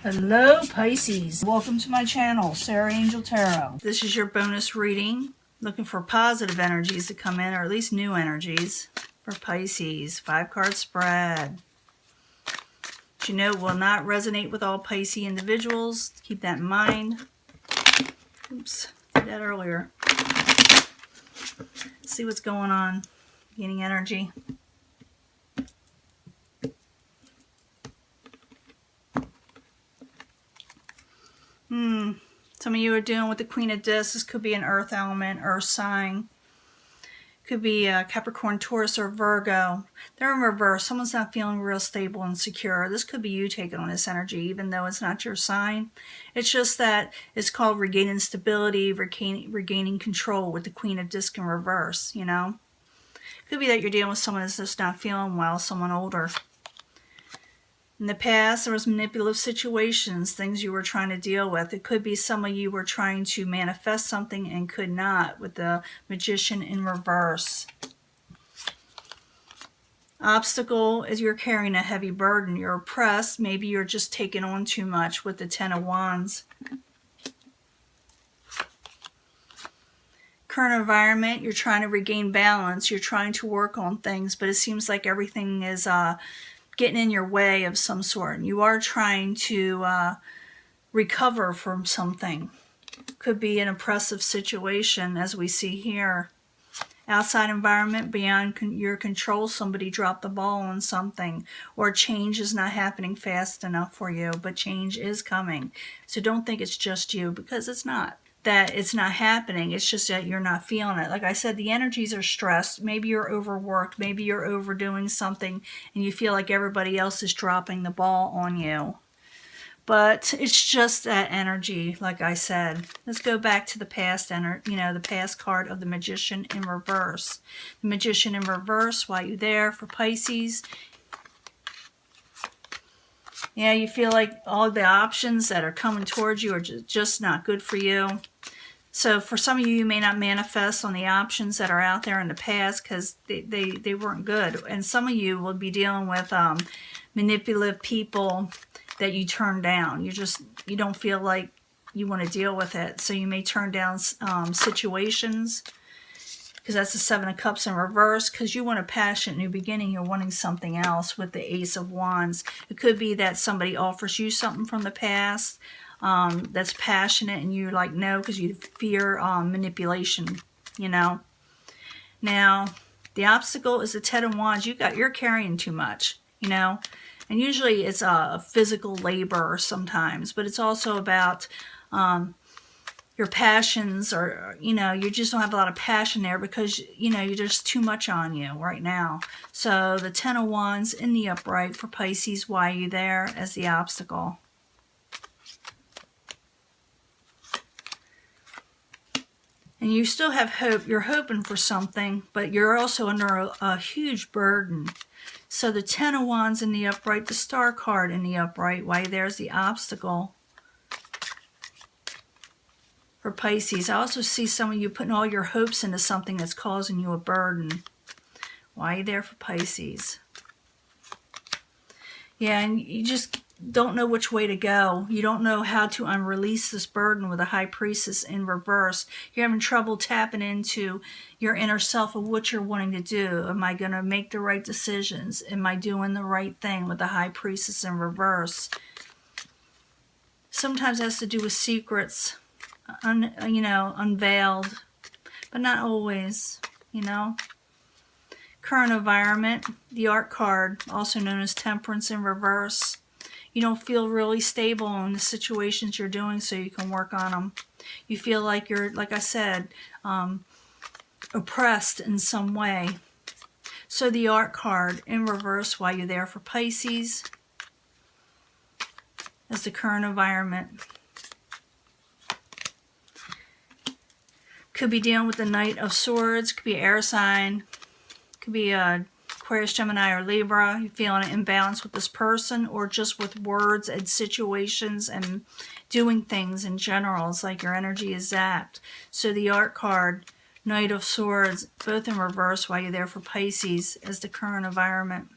Hello Pisces, welcome to my channel, Sarah Angel Tarot. This is your bonus reading, looking for positive energies to come in, or at least new energies for Pisces. 5-card spread. But you know, will not resonate with all Pisces individuals. Keep that in mind. Oops, did that earlier. See what's going on. Gaining energy. Some of you are dealing with the Queen of Discs. This could be an earth element, earth sign. Could be Capricorn, Taurus, or Virgo. They're in reverse. Someone's not feeling real stable and secure. This could be you taking on this energy, even though it's not your sign. It's just that it's called regaining stability, regaining control with the Queen of Discs in reverse, you know. Could be that you're dealing with someone that's just not feeling well, someone older. In the past, there was manipulative situations, things you were trying to deal with. It could be some of you were trying to manifest something and could not, with the Magician in reverse. Obstacle is you're carrying a heavy burden. You're oppressed. Maybe you're just taking on too much with the Ten of Wands. Current environment, you're trying to regain balance. You're trying to work on things, but it seems like everything is getting in your way of some sort. You are trying to recover from something. Could be an oppressive situation, as we see here. Outside environment, beyond your control, somebody dropped the ball on something, or change is not happening fast enough for you, but change is coming. So don't think it's just you, because it's not. That it's not happening, it's just that you're not feeling it. Like I said, the energies are stressed. Maybe you're overworked, maybe you're overdoing something and you feel like everybody else is dropping the ball on you. But it's just that energy, like I said. Let's go back to the past, the past card of the Magician in reverse. The Magician in reverse, while you're there for Pisces. Yeah, you feel like all the options that are coming towards you are just not good for you. So for some of you, you may not manifest on the options that are out there in the past because they weren't good. And some of you will be dealing with manipulative people that you turn down. You don't feel like you want to deal with it. So you may turn down situations, because that's the Seven of Cups in reverse, because you want a passionate new beginning. You're wanting something else with the Ace of Wands. It could be that somebody offers you something from the past that's passionate, and you're like, no, because you fear manipulation, you know. Now, the obstacle is the Ten of Wands. You're carrying too much, you know. And usually it's a physical labor sometimes, but it's also about your passions, or you just don't have a lot of passion there because you're just too much on you right now. So the Ten of Wands in the upright for Pisces, why are you there, as the obstacle. And you still have hope. You're hoping for something, but you're also under a huge burden. So the Ten of Wands in the upright, the Star card in the upright, why there's the obstacle for Pisces. I also see some of you putting all your hopes into something that's causing you a burden. Why are you there for Pisces? Yeah, and you just don't know which way to go. You don't know how to unrelease this burden with a High Priestess in reverse. You're having trouble tapping into your inner self of what you're wanting to do. Am I going to make the right decisions? Am I doing the right thing with the High Priestess in reverse? Sometimes it has to do with secrets, unveiled, but not always, Current environment, the Art card, also known as Temperance in reverse. You don't feel really stable in the situations you're doing, so you can work on them. You feel like you're, like I said, oppressed in some way. So the Art card in reverse, while you're there for Pisces, as the current environment. Could be dealing with the Knight of Swords, could be air sign, could be Aquarius, Gemini, or Libra. You're feeling an imbalance with this person, or just with words and situations and doing things in general. It's like your energy is zapped. So the Art card, Knight of Swords, both in reverse while you're there for Pisces, as the current environment.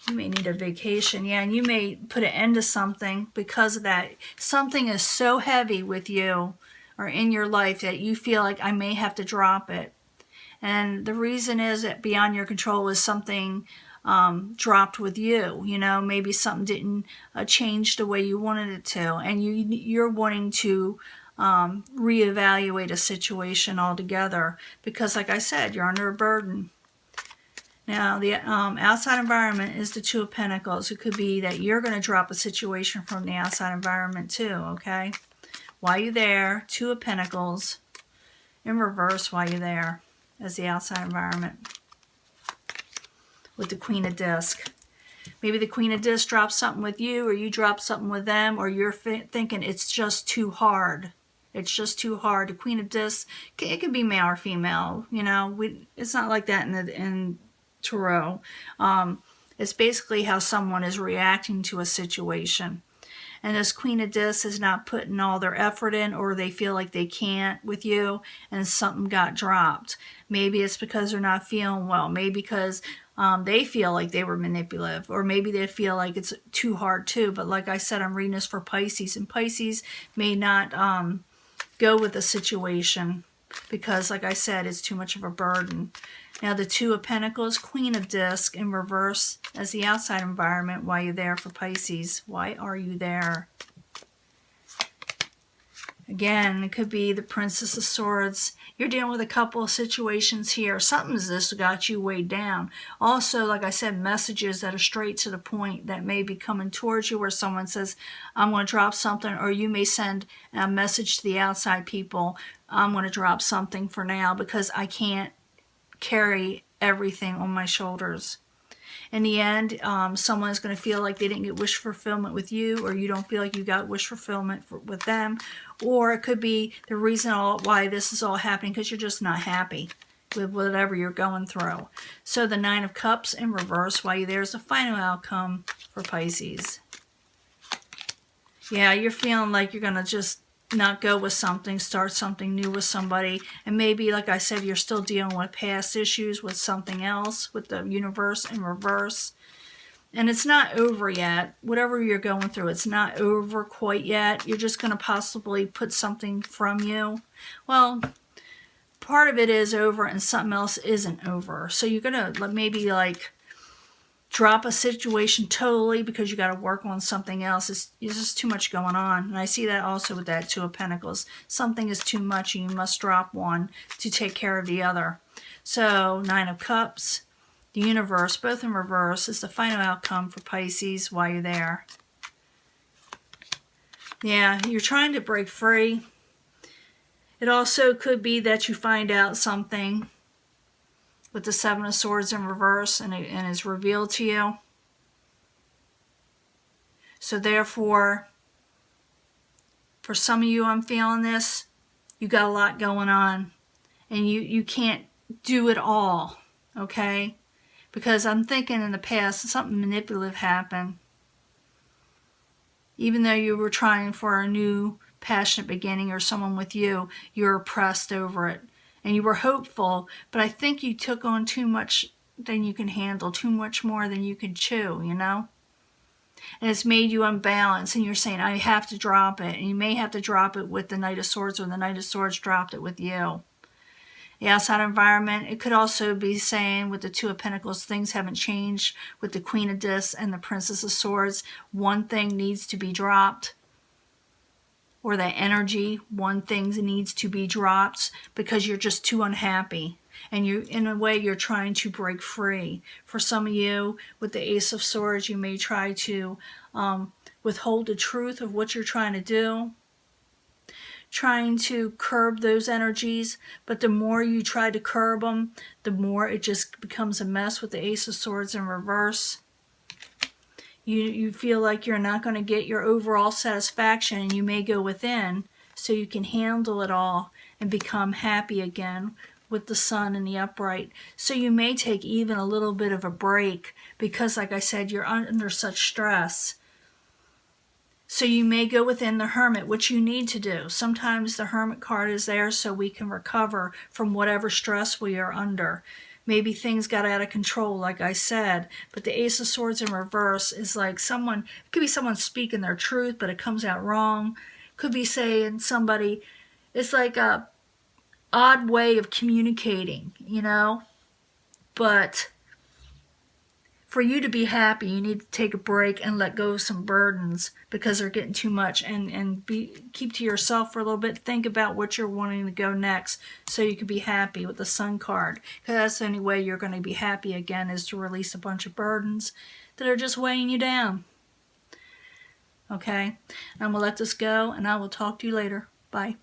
You may need a vacation. Yeah, and you may put an end to something because of that. Something is so heavy with you or in your life that you feel like I may have to drop it. And the reason is that beyond your control is something dropped with you. You know, maybe something didn't change the way you wanted it to. And you're wanting to reevaluate a situation altogether because, like I said, you're under a burden. Now, the outside environment is the Two of Pentacles. It could be that you're going to drop a situation from the outside environment too, okay? While you're there, Two of Pentacles in reverse while you're there as the outside environment with the Queen of Discs. Maybe the Queen of Discs drops something with you or you drop something with them or you're thinking it's just too hard. It's just too hard. The Queen of Discs, it can be male or female. You know, it's not like that in Tarot. It's basically how someone is reacting to a situation. And this Queen of Discs is not putting all their effort in, or they feel like they can't with you and something got dropped. Maybe it's because they're not feeling well. Maybe because they feel like they were manipulative, or maybe they feel like it's too hard too. But like I said, I'm reading this for Pisces, and Pisces may not go with the situation because, like I said, it's too much of a burden. Now, the Two of Pentacles, Queen of Discs in reverse as the outside environment while you're there for Pisces. Why are you there? Again, it could be the Princess of Swords. You're dealing with a couple of situations here. Something's this got you weighed down. Also, like I said, messages that are straight to the point that may be coming towards you where someone says, I'm going to drop something, or you may send a message to the outside people, I'm going to drop something for now because I can't carry everything on my shoulders. In the end, someone is going to feel like they didn't get wish fulfillment with you, or you don't feel like you got wish fulfillment with them. Or it could be the reason why this is all happening because you're just not happy with whatever you're going through. So the Nine of Cups in reverse while you're there is the final outcome for Pisces. Yeah, you're feeling like you're going to just not go with something, start something new with somebody, and maybe, like I said, you're still dealing with past issues with something else, with the universe in reverse, and it's not over yet. Whatever you're going through, it's not over quite yet. You're just going to possibly put something from you. Well, part of it is over and something else isn't over, so you're going to maybe like drop a situation totally because you got to work on something else. It's just too much going on. And I see that also with that Two of Pentacles. Something is too much and you must drop one to take care of the other. So Nine of Cups, the universe, both in reverse, is the final outcome for Pisces while you're there. Yeah, you're trying to break free. It also could be that you find out something with the Seven of Swords in reverse and is revealed to you. So therefore, for some of you, I'm feeling this, you got a lot going on and you can't do it all, okay? Because I'm thinking in the past, something manipulative happened. Even though you were trying for a new passionate beginning or someone with you, you're oppressed over it. And you were hopeful, but I think you took on too much than you can handle, too much more than you can chew, you know? And it's made you unbalanced, and you're saying, I have to drop it. And you may have to drop it with the Knight of Swords, or the Knight of Swords dropped it with you. The outside environment, it could also be saying with the Two of Pentacles, things haven't changed. With the Queen of Discs and the Princess of Swords, one thing needs to be dropped. Or that energy, one thing needs to be dropped because you're just too unhappy. And you, in a way, you're trying to break free. For some of you, with the Ace of Swords, you may try to withhold the truth of what you're trying to do. Trying to curb those energies. But the more you try to curb them, the more it just becomes a mess with the Ace of Swords in reverse. You feel like you're not going to get your overall satisfaction, and you may go within so you can handle it all and become happy again with the Sun and the upright. So you may take even a little bit of a break because, like I said, you're under such stress. So you may go within the Hermit, which you need to do. Sometimes the Hermit card is there so we can recover from whatever stress we are under. Maybe things got out of control, like I said. But the Ace of Swords in reverse is like someone, it could be someone speaking their truth, but it comes out wrong. Could be saying somebody, it's like a odd way of communicating, you know? But for you to be happy, you need to take a break and let go of some burdens because they're getting too much, and keep to yourself for a little bit. Think about what you're wanting to go next so you can be happy with the Sun card, because that's the only way you're going to be happy again, is to release a bunch of burdens that are just weighing you down. Okay? I'm going to let this go, and I will talk to you later. Bye.